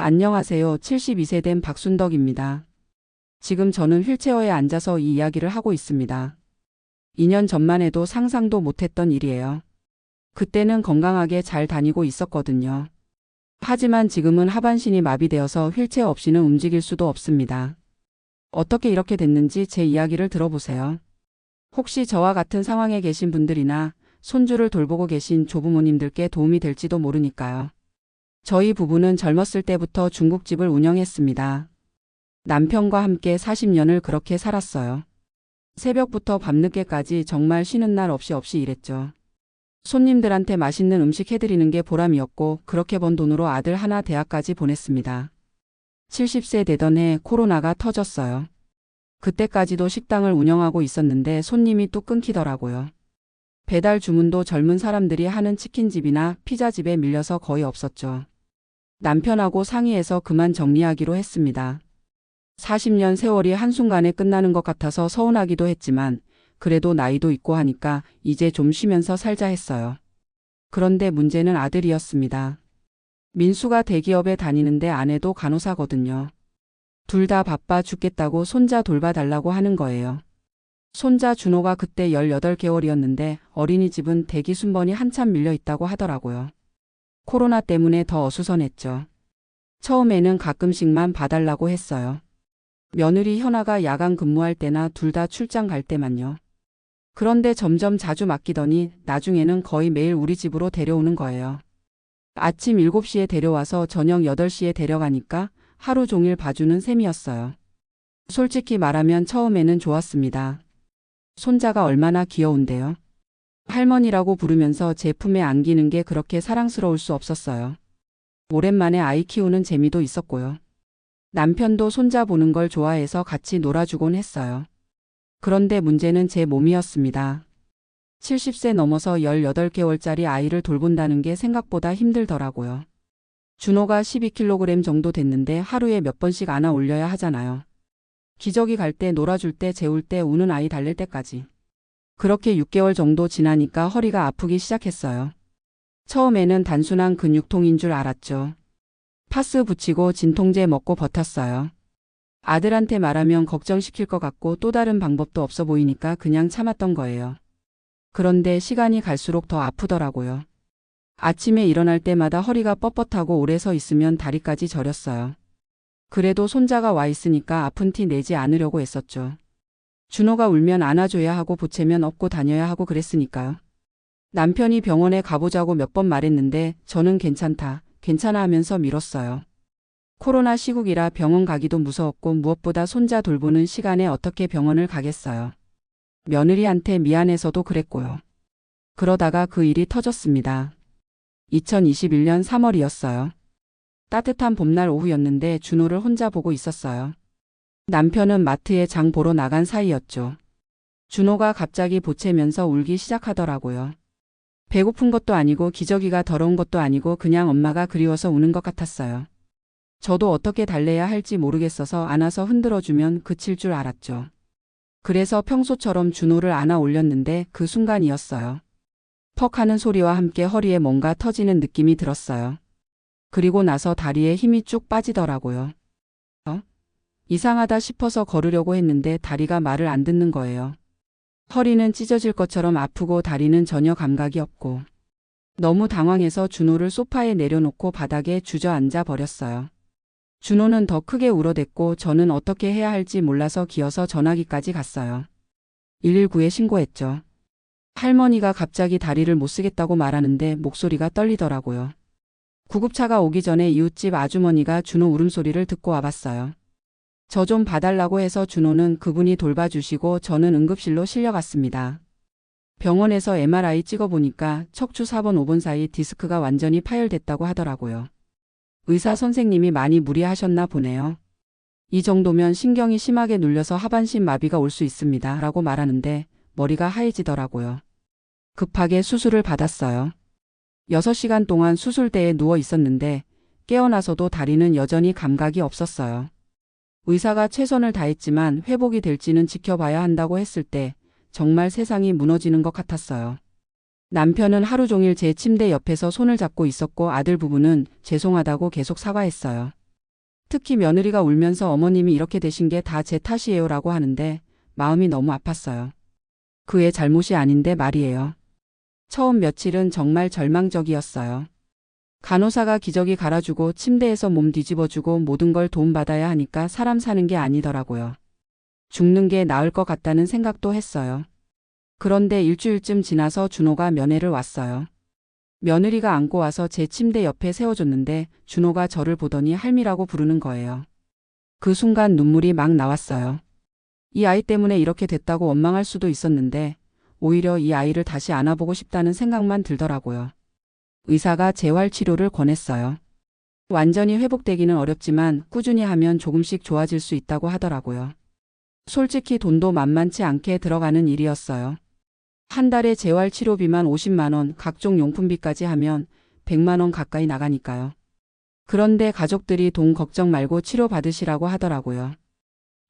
안녕하세요. 72세 된 박순덕입니다. 지금 저는 휠체어에 앉아서 이 이야기를 하고 있습니다. 2년 전만 해도 상상도 못했던 일이에요. 그때는 건강하게 잘 다니고 있었거든요. 하지만 지금은 하반신이 마비되어서 휠체어 없이는 움직일 수도 없습니다. 어떻게 이렇게 됐는지 제 이야기를 들어보세요. 혹시 저와 같은 상황에 계신 분들이나 손주를 돌보고 계신 조부모님들께 도움이 될지도 모르니까요. 저희 부부는 젊었을 때부터 중국집을 운영했습니다. 남편과 함께 40년을 그렇게 살았어요. 새벽부터 밤늦게까지 정말 쉬는 날 없이 일했죠. 손님들한테 맛있는 음식 해드리는 게 보람이었고 그렇게 번 돈으로 아들 하나 대학까지 보냈습니다. 70세 되던 해 코로나가 터졌어요. 그때까지도 식당을 운영하고 있었는데 손님이 뚝 끊기더라고요. 배달 주문도 젊은 사람들이 하는 치킨집이나 피자집에 밀려서 거의 없었죠. 남편하고 상의해서 그만 정리하기로 했습니다. 40년 세월이 한순간에 끝나는 것 같아서 서운하기도 했지만 그래도 나이도 있고 하니까 이제 좀 쉬면서 살자 했어요. 그런데 문제는 아들이었습니다. 민수가 대기업에 다니는데 아내도 간호사거든요. 둘 다 바빠 죽겠다고 손자 돌봐달라고 하는 거예요. 손자 준호가 그때 18개월이었는데 어린이집은 대기 순번이 한참 밀려 있다고 하더라고요. 코로나 때문에 더 어수선했죠. 처음에는 가끔씩만 봐달라고 했어요. 며느리 현아가 야간 근무할 때나 둘 다 출장 갈 때만요. 그런데 점점 자주 맡기더니 나중에는 거의 매일 우리 집으로 데려오는 거예요. 아침 7시에 데려와서 저녁 8시에 데려가니까 하루 종일 봐주는 셈이었어요. 솔직히 말하면 처음에는 좋았습니다. 손자가 얼마나 귀여운데요. 할머니라고 부르면서 제 품에 안기는 게 그렇게 사랑스러울 수 없었어요. 오랜만에 아이 키우는 재미도 있었고요. 남편도 손자 보는 걸 좋아해서 같이 놀아주곤 했어요. 그런데 문제는 제 몸이었습니다. 70세 넘어서 18개월짜리 아이를 돌본다는 게 생각보다 힘들더라고요. 준호가 12kg 정도 됐는데 하루에 몇 번씩 안아 올려야 하잖아요. 기저귀 갈 때, 놀아줄 때, 재울 때, 우는 아이 달랠 때까지. 그렇게 6개월 정도 지나니까 허리가 아프기 시작했어요. 처음에는 단순한 근육통인 줄 알았죠. 파스 붙이고 진통제 먹고 버텼어요. 아들한테 말하면 걱정시킬 것 같고 또 다른 방법도 없어 보이니까 그냥 참았던 거예요. 그런데 시간이 갈수록 더 아프더라고요. 아침에 일어날 때마다 허리가 뻣뻣하고 오래 서 있으면 다리까지 저렸어요. 그래도 손자가 와 있으니까 아픈 티 내지 않으려고 했었죠. 준호가 울면 안아줘야 하고 보채면 업고 다녀야 하고 그랬으니까요. 남편이 병원에 가보자고 몇 번 말했는데 저는 괜찮다, 괜찮아 하면서 미뤘어요. 코로나 시국이라 병원 가기도 무서웠고 무엇보다 손자 돌보는 시간에 어떻게 병원을 가겠어요. 며느리한테 미안해서도 그랬고요. 그러다가 그 일이 터졌습니다. 2021년 3월이었어요. 따뜻한 봄날 오후였는데 준호를 혼자 보고 있었어요. 남편은 마트에 장 보러 나간 사이였죠. 준호가 갑자기 보채면서 울기 시작하더라고요. 배고픈 것도 아니고 기저귀가 더러운 것도 아니고 그냥 엄마가 그리워서 우는 것 같았어요. 저도 어떻게 달래야 할지 모르겠어서 안아서 흔들어주면 그칠 줄 알았죠. 그래서 평소처럼 준호를 안아 올렸는데 그 순간이었어요. 퍽 하는 소리와 함께 허리에 뭔가 터지는 느낌이 들었어요. 그리고 나서 다리에 힘이 쭉 빠지더라고요. 이상하다 싶어서 걸으려고 했는데 다리가 말을 안 듣는 거예요. 허리는 찢어질 것처럼 아프고 다리는 전혀 감각이 없고. 너무 당황해서 준호를 소파에 내려놓고 바닥에 주저앉아 버렸어요. 준호는 더 크게 울어댔고 저는 어떻게 해야 할지 몰라서 기어서 전화기까지 갔어요. 119에 신고했죠. 할머니가 갑자기 다리를 못 쓰겠다고 말하는데 목소리가 떨리더라고요. 구급차가 오기 전에 이웃집 아주머니가 준호 울음소리를 듣고 와봤어요. 저 좀 봐달라고 해서 준호는 그분이 돌봐주시고 저는 응급실로 실려갔습니다. 병원에서 MRI 찍어보니까 척추 4번 5번 사이 디스크가 완전히 파열됐다고 하더라고요. 의사 선생님이 많이 무리하셨나 보네요. 이 정도면 신경이 심하게 눌려서 하반신 마비가 올 수 있습니다. 라고 말하는데 머리가 하얘지더라고요. 급하게 수술을 받았어요. 6시간 동안 수술대에 누워 있었는데 깨어나서도 다리는 여전히 감각이 없었어요. 의사가 최선을 다했지만 회복이 될지는 지켜봐야 한다고 했을 때 정말 세상이 무너지는 것 같았어요. 남편은 하루 종일 제 침대 옆에서 손을 잡고 있었고 아들 부부는 죄송하다고 계속 사과했어요. 특히 며느리가 울면서 어머님이 이렇게 되신 게 다 제 탓이에요 라고 하는데 마음이 너무 아팠어요. 그의 잘못이 아닌데 말이에요. 처음 며칠은 정말 절망적이었어요. 간호사가 기저귀 갈아주고 침대에서 몸 뒤집어주고 모든 걸 도움받아야 하니까 사람 사는 게 아니더라고요. 죽는 게 나을 것 같다는 생각도 했어요. 그런데 일주일쯤 지나서 준호가 면회를 왔어요. 며느리가 안고 와서 제 침대 옆에 세워줬는데 준호가 저를 보더니 할미라고 부르는 거예요. 그 순간 눈물이 막 나왔어요. 이 아이 때문에 이렇게 됐다고 원망할 수도 있었는데 오히려 이 아이를 다시 안아보고 싶다는 생각만 들더라고요. 의사가 재활치료를 권했어요. 완전히 회복되기는 어렵지만 꾸준히 하면 조금씩 좋아질 수 있다고 하더라고요. 솔직히 돈도 만만치 않게 들어가는 일이었어요. 한 달에 재활치료비만 50만 원, 각종 용품비까지 하면 100만 원 가까이 나가니까요. 그런데 가족들이 돈 걱정 말고 치료받으시라고 하더라고요.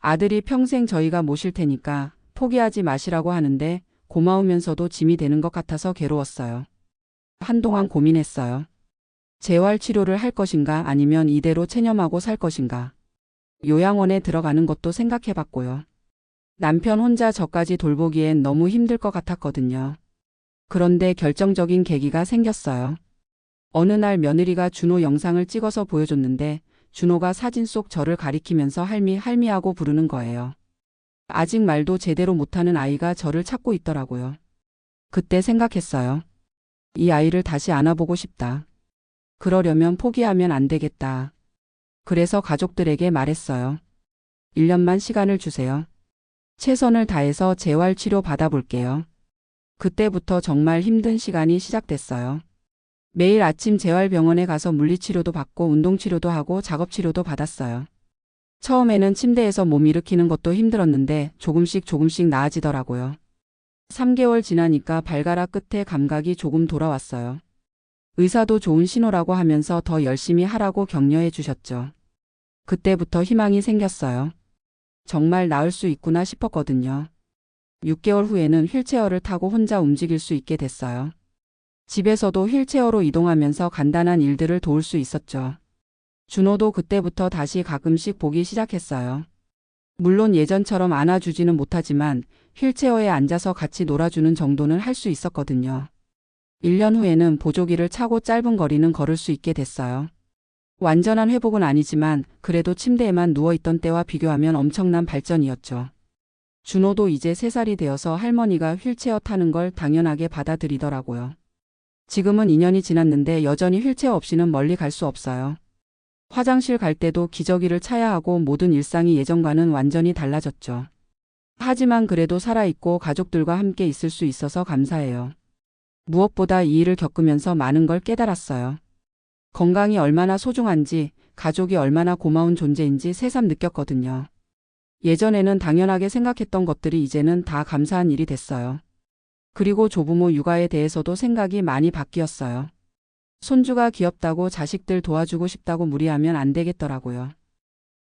아들이 평생 저희가 모실 테니까 포기하지 마시라고 하는데 고마우면서도 짐이 되는 것 같아서 괴로웠어요. 한동안 고민했어요. 재활치료를 할 것인가 아니면 이대로 체념하고 살 것인가. 요양원에 들어가는 것도 생각해봤고요. 남편 혼자 저까지 돌보기엔 너무 힘들 것 같았거든요. 그런데 결정적인 계기가 생겼어요. 어느 날 며느리가 준호 영상을 찍어서 보여줬는데 준호가 사진 속 저를 가리키면서 할미 할미하고 부르는 거예요. 아직 말도 제대로 못하는 아이가 저를 찾고 있더라고요. 그때 생각했어요. 이 아이를 다시 안아보고 싶다. 그러려면 포기하면 안 되겠다. 그래서 가족들에게 말했어요. 1년만 시간을 주세요. 최선을 다해서 재활치료 받아볼게요. 그때부터 정말 힘든 시간이 시작됐어요. 매일 아침 재활병원에 가서 물리치료도 받고 운동치료도 하고 작업치료도 받았어요. 처음에는 침대에서 몸 일으키는 것도 힘들었는데 조금씩 나아지더라고요. 3개월 지나니까 발가락 끝에 감각이 조금 돌아왔어요. 의사도 좋은 신호라고 하면서 더 열심히 하라고 격려해 주셨죠. 그때부터 희망이 생겼어요. 정말 나을 수 있구나 싶었거든요. 6개월 후에는 휠체어를 타고 혼자 움직일 수 있게 됐어요. 집에서도 휠체어로 이동하면서 간단한 일들을 도울 수 있었죠. 준호도 그때부터 다시 가끔씩 보기 시작했어요. 물론 예전처럼 안아주지는 못하지만 휠체어에 앉아서 같이 놀아주는 정도는 할 수 있었거든요. 1년 후에는 보조기를 차고 짧은 거리는 걸을 수 있게 됐어요. 완전한 회복은 아니지만 그래도 침대에만 누워있던 때와 비교하면 엄청난 발전이었죠. 준호도 이제 3살이 되어서 할머니가 휠체어 타는 걸 당연하게 받아들이더라고요. 지금은 2년이 지났는데 여전히 휠체어 없이는 멀리 갈 수 없어요. 화장실 갈 때도 기저귀를 차야 하고 모든 일상이 예전과는 완전히 달라졌죠. 하지만 그래도 살아있고 가족들과 함께 있을 수 있어서 감사해요. 무엇보다 이 일을 겪으면서 많은 걸 깨달았어요. 건강이 얼마나 소중한지, 가족이 얼마나 고마운 존재인지 새삼 느꼈거든요. 예전에는 당연하게 생각했던 것들이 이제는 다 감사한 일이 됐어요. 그리고 조부모 육아에 대해서도 생각이 많이 바뀌었어요. 손주가 귀엽다고 자식들 도와주고 싶다고 무리하면 안 되겠더라고요.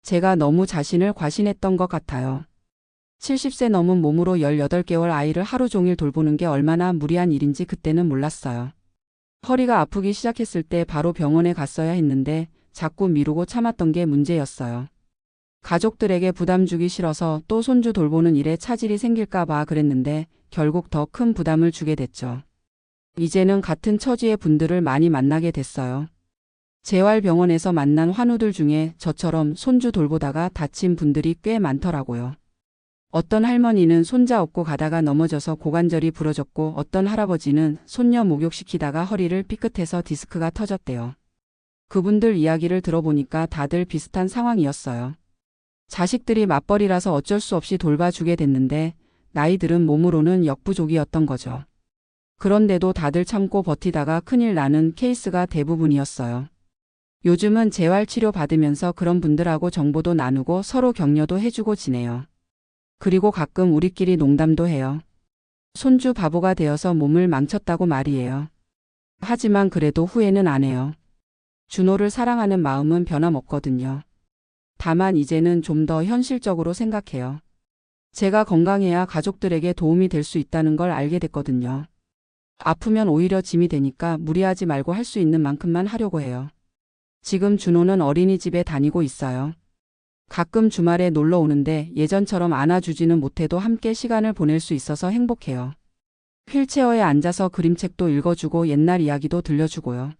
제가 너무 자신을 과신했던 것 같아요. 70세 넘은 몸으로 18개월 아이를 하루 종일 돌보는 게 얼마나 무리한 일인지 그때는 몰랐어요. 허리가 아프기 시작했을 때 바로 병원에 갔어야 했는데 자꾸 미루고 참았던 게 문제였어요. 가족들에게 부담 주기 싫어서 또 손주 돌보는 일에 차질이 생길까 봐 그랬는데 결국 더 큰 부담을 주게 됐죠. 이제는 같은 처지의 분들을 많이 만나게 됐어요. 재활병원에서 만난 환우들 중에 저처럼 손주 돌보다가 다친 분들이 꽤 많더라고요. 어떤 할머니는 손자 업고 가다가 넘어져서 고관절이 부러졌고 어떤 할아버지는 손녀 목욕시키다가 허리를 삐끗해서 디스크가 터졌대요. 그분들 이야기를 들어보니까 다들 비슷한 상황이었어요. 자식들이 맞벌이라서 어쩔 수 없이 돌봐주게 됐는데 나이 들은 몸으로는 역부족이었던 거죠. 그런데도 다들 참고 버티다가 큰일 나는 케이스가 대부분이었어요. 요즘은 재활치료 받으면서 그런 분들하고 정보도 나누고 서로 격려도 해주고 지내요. 그리고 가끔 우리끼리 농담도 해요. 손주 바보가 되어서 몸을 망쳤다고 말이에요. 하지만 그래도 후회는 안 해요. 준호를 사랑하는 마음은 변함없거든요. 다만 이제는 좀 더 현실적으로 생각해요. 제가 건강해야 가족들에게 도움이 될 수 있다는 걸 알게 됐거든요. 아프면 오히려 짐이 되니까 무리하지 말고 할 수 있는 만큼만 하려고 해요. 지금 준호는 어린이집에 다니고 있어요. 가끔 주말에 놀러 오는데 예전처럼 안아주지는 못해도 함께 시간을 보낼 수 있어서 행복해요. 휠체어에 앉아서 그림책도 읽어주고 옛날 이야기도 들려주고요.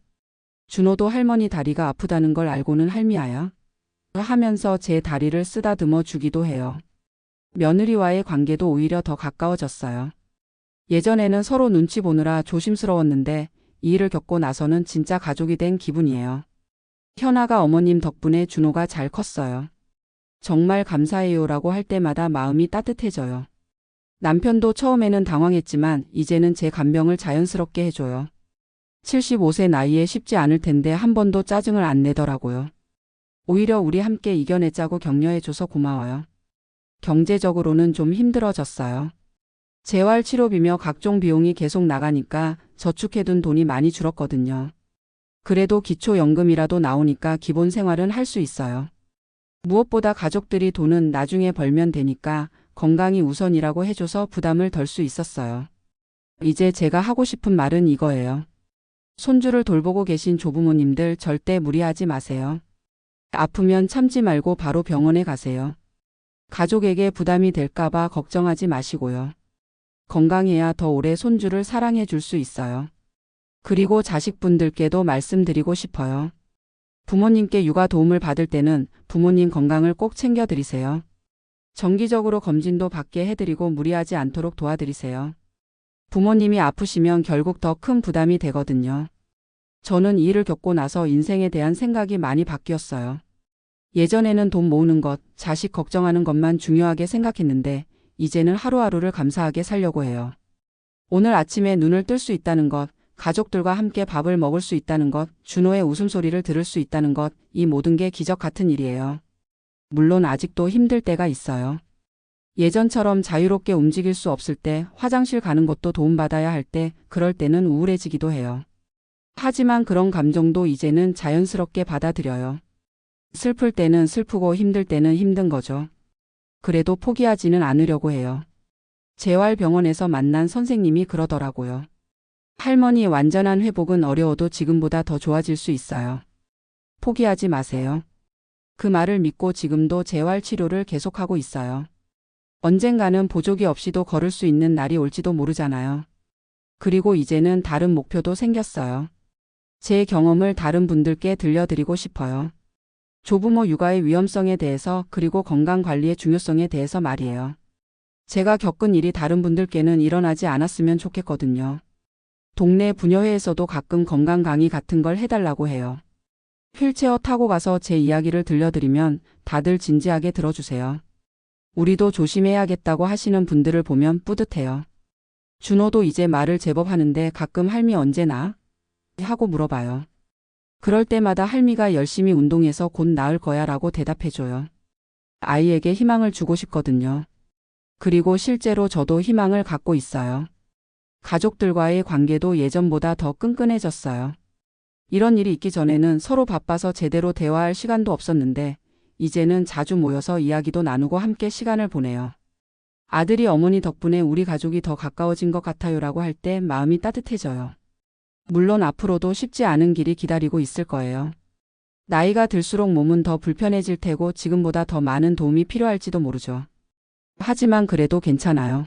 준호도 할머니 다리가 아프다는 걸 알고는 할미아야 하면서 제 다리를 쓰다듬어 주기도 해요. 며느리와의 관계도 오히려 더 가까워졌어요. 예전에는 서로 눈치 보느라 조심스러웠는데 이 일을 겪고 나서는 진짜 가족이 된 기분이에요. 현아가 어머님 덕분에 준호가 잘 컸어요. 정말 감사해요라고 할 때마다 마음이 따뜻해져요. 남편도 처음에는 당황했지만 이제는 제 간병을 자연스럽게 해줘요. 75세 나이에 쉽지 않을 텐데 한 번도 짜증을 안 내더라고요. 오히려 우리 함께 이겨내자고 격려해줘서 고마워요. 경제적으로는 좀 힘들어졌어요. 재활치료비며 각종 비용이 계속 나가니까 저축해둔 돈이 많이 줄었거든요. 그래도 기초연금이라도 나오니까 기본 생활은 할 수 있어요. 무엇보다 가족들이 돈은 나중에 벌면 되니까 건강이 우선이라고 해줘서 부담을 덜 수 있었어요. 이제 제가 하고 싶은 말은 이거예요. 손주를 돌보고 계신 조부모님들 절대 무리하지 마세요. 아프면 참지 말고 바로 병원에 가세요. 가족에게 부담이 될까봐 걱정하지 마시고요. 건강해야 더 오래 손주를 사랑해 줄 수 있어요. 그리고 자식분들께도 말씀드리고 싶어요. 부모님께 육아 도움을 받을 때는 부모님 건강을 꼭 챙겨드리세요. 정기적으로 검진도 받게 해드리고 무리하지 않도록 도와드리세요. 부모님이 아프시면 결국 더 큰 부담이 되거든요. 저는 이 일을 겪고 나서 인생에 대한 생각이 많이 바뀌었어요. 예전에는 돈 모으는 것, 자식 걱정하는 것만 중요하게 생각했는데 이제는 하루하루를 감사하게 살려고 해요. 오늘 아침에 눈을 뜰 수 있다는 것, 가족들과 함께 밥을 먹을 수 있다는 것, 준호의 웃음소리를 들을 수 있다는 것, 이 모든 게 기적 같은 일이에요. 물론 아직도 힘들 때가 있어요. 예전처럼 자유롭게 움직일 수 없을 때, 화장실 가는 것도 도움받아야 할 때, 그럴 때는 우울해지기도 해요. 하지만 그런 감정도 이제는 자연스럽게 받아들여요. 슬플 때는 슬프고 힘들 때는 힘든 거죠. 그래도 포기하지는 않으려고 해요. 재활병원에서 만난 선생님이 그러더라고요. 할머니 완전한 회복은 어려워도 지금보다 더 좋아질 수 있어요. 포기하지 마세요. 그 말을 믿고 지금도 재활치료를 계속하고 있어요. 언젠가는 보조기 없이도 걸을 수 있는 날이 올지도 모르잖아요. 그리고 이제는 다른 목표도 생겼어요. 제 경험을 다른 분들께 들려드리고 싶어요. 조부모 육아의 위험성에 대해서 그리고 건강관리의 중요성에 대해서 말이에요. 제가 겪은 일이 다른 분들께는 일어나지 않았으면 좋겠거든요. 동네 부녀회에서도 가끔 건강 강의 같은 걸 해달라고 해요. 휠체어 타고 가서 제 이야기를 들려드리면 다들 진지하게 들어주세요. 우리도 조심해야겠다고 하시는 분들을 보면 뿌듯해요. 준호도 이제 말을 제법 하는데 가끔 할미 언제 나? 하고 물어봐요. 그럴 때마다 할미가 열심히 운동해서 곧 나을 거야 라고 대답해줘요. 아이에게 희망을 주고 싶거든요. 그리고 실제로 저도 희망을 갖고 있어요. 가족들과의 관계도 예전보다 더 끈끈해졌어요. 이런 일이 있기 전에는 서로 바빠서 제대로 대화할 시간도 없었는데 이제는 자주 모여서 이야기도 나누고 함께 시간을 보내요. 아들이 어머니 덕분에 우리 가족이 더 가까워진 것 같아요라고 할 때 마음이 따뜻해져요. 물론 앞으로도 쉽지 않은 길이 기다리고 있을 거예요. 나이가 들수록 몸은 더 불편해질 테고 지금보다 더 많은 도움이 필요할지도 모르죠. 하지만 그래도 괜찮아요.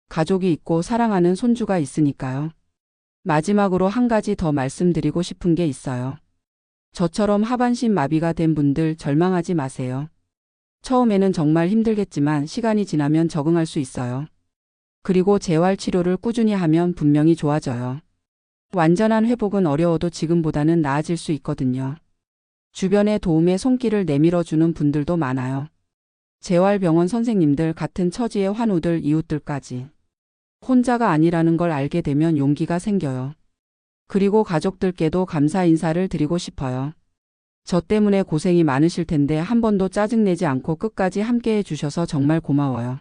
가족이 있고 사랑하는 손주가 있으니까요. 마지막으로 한 가지 더 말씀드리고 싶은 게 있어요. 저처럼 하반신 마비가 된 분들 절망하지 마세요. 처음에는 정말 힘들겠지만 시간이 지나면 적응할 수 있어요. 그리고 재활치료를 꾸준히 하면 분명히 좋아져요. 완전한 회복은 어려워도 지금보다는 나아질 수 있거든요. 주변에 도움의 손길을 내밀어주는 분들도 많아요. 재활병원 선생님들, 같은 처지의 환우들, 이웃들까지. 혼자가 아니라는 걸 알게 되면 용기가 생겨요. 그리고 가족들께도 감사 인사를 드리고 싶어요. 저 때문에 고생이 많으실 텐데 한 번도 짜증내지 않고 끝까지 함께 해주셔서 정말 고마워요.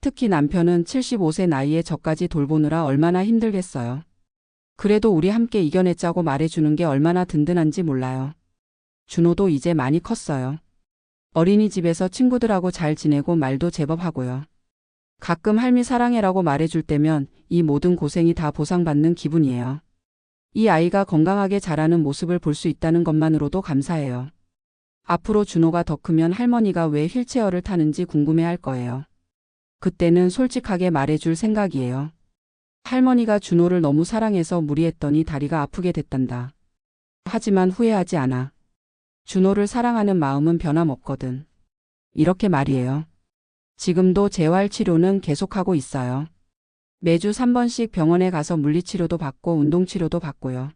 특히 남편은 75세 나이에 저까지 돌보느라 얼마나 힘들겠어요. 그래도 우리 함께 이겨내자고 말해주는 게 얼마나 든든한지 몰라요. 준호도 이제 많이 컸어요. 어린이집에서 친구들하고 잘 지내고 말도 제법 하고요. 가끔 할미 사랑해라고 말해줄 때면 이 모든 고생이 다 보상받는 기분이에요. 이 아이가 건강하게 자라는 모습을 볼 수 있다는 것만으로도 감사해요. 앞으로 준호가 더 크면 할머니가 왜 휠체어를 타는지 궁금해할 거예요. 그때는 솔직하게 말해줄 생각이에요. 할머니가 준호를 너무 사랑해서 무리했더니 다리가 아프게 됐단다. 하지만 후회하지 않아. 준호를 사랑하는 마음은 변함없거든. 이렇게 말이에요. 지금도 재활 치료는 계속하고 있어요. 매주 3번씩 병원에 가서 물리치료도 받고 운동치료도 받고요.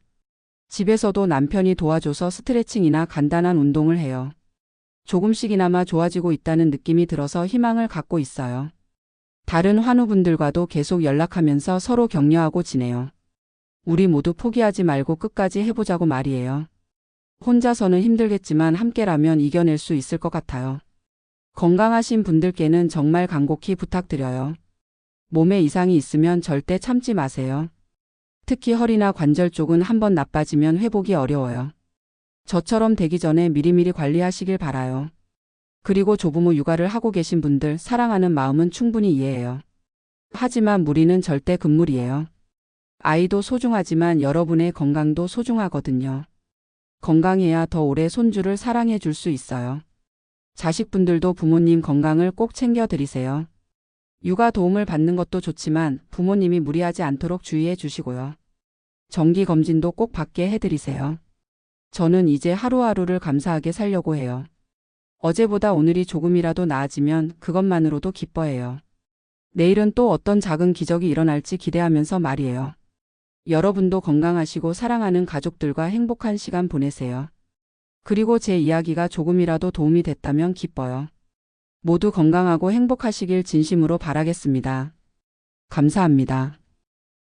집에서도 남편이 도와줘서 스트레칭이나 간단한 운동을 해요. 조금씩이나마 좋아지고 있다는 느낌이 들어서 희망을 갖고 있어요. 다른 환우분들과도 계속 연락하면서 서로 격려하고 지내요. 우리 모두 포기하지 말고 끝까지 해보자고 말이에요. 혼자서는 힘들겠지만 함께라면 이겨낼 수 있을 것 같아요. 건강하신 분들께는 정말 간곡히 부탁드려요. 몸에 이상이 있으면 절대 참지 마세요. 특히 허리나 관절 쪽은 한번 나빠지면 회복이 어려워요. 저처럼 되기 전에 미리미리 관리하시길 바라요. 그리고 조부모 육아를 하고 계신 분들 사랑하는 마음은 충분히 이해해요. 하지만 무리는 절대 금물이에요. 아이도 소중하지만 여러분의 건강도 소중하거든요. 건강해야 더 오래 손주를 사랑해 줄 수 있어요. 자식분들도 부모님 건강을 꼭 챙겨드리세요. 육아 도움을 받는 것도 좋지만 부모님이 무리하지 않도록 주의해 주시고요. 정기 검진도 꼭 받게 해드리세요. 저는 이제 하루하루를 감사하게 살려고 해요. 어제보다 오늘이 조금이라도 나아지면 그것만으로도 기뻐해요. 내일은 또 어떤 작은 기적이 일어날지 기대하면서 말이에요. 여러분도 건강하시고 사랑하는 가족들과 행복한 시간 보내세요. 그리고 제 이야기가 조금이라도 도움이 됐다면 기뻐요. 모두 건강하고 행복하시길 진심으로 바라겠습니다. 감사합니다.